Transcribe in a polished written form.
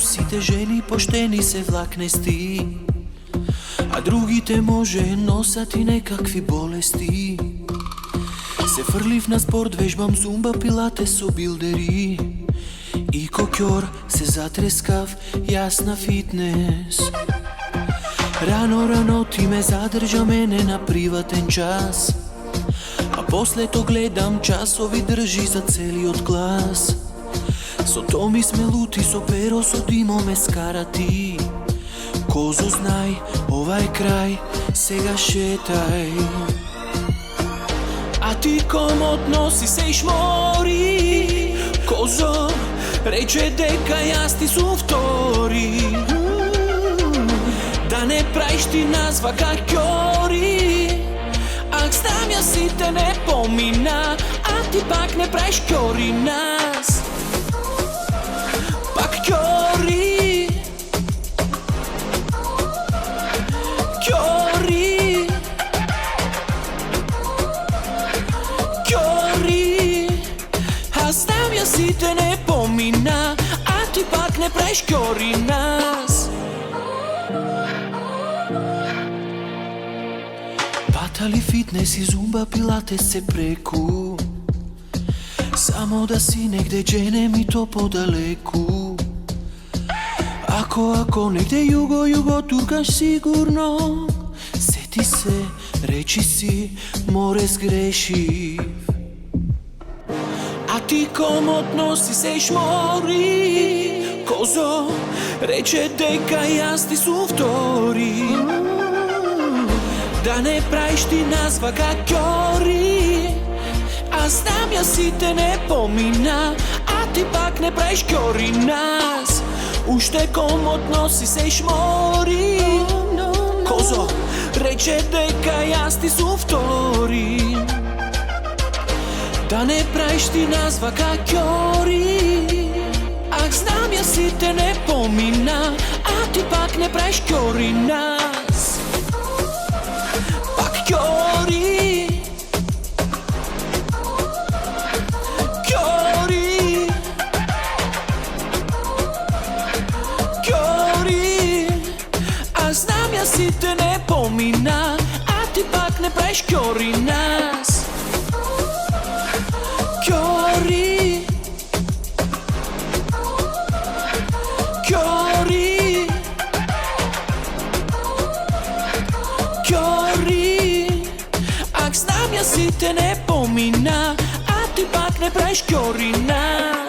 сите жени поштени се влакнести, а другите може носат и некакви болести. Се фрлив на спорт, вежбам зумба, пилате со билдери и кокьор се затрескав, јас на фитнес. Рано ти ме задржа мене на приватен час, а после то гледам часови држи за целиот клас. Со Томи сме лути, со Перо, со Димо ме скара ти. Козо, знај, ова е крај, сега шетај. А ти комотно си се ишмори. Козо, рече дека јас ти сум втори. Да не праиш ти нас вака кјори. Ак знам јас сите не помина, а ти пак не праиш кјори нас. Пак кјори. Кјори. Кјори. А знам јас сите не помина, а ти пак не праиш кјори нас. Батали, фитнес и зумба, пилатес се преку. Само да си негде дженем и то подалеку. Ако негде југо туркаш сигурно. Сети се, речи си, море сгрешив. А ти комотно си се ишмори. Козо, рече дека јас ти сум втори. Да не праиш ти нас вака кјори. А знам јас сите не помина, а ти пак не праиш кјори нас. Уште комотно си се ишмори. Козо, рече дека јас ти сум втори. Да не праиш ти нас вака кјори. Ак знам јас сите не помина, а ти пак не праиш кјори нас. Пак кјори. Кјори. Кјори. А знам јас сите не помина, а ти пак не праиш кјори нас. Кјори. Кјори. Кјори. Ак знам јас сите не помина, а ти пак не праиш кјори нас.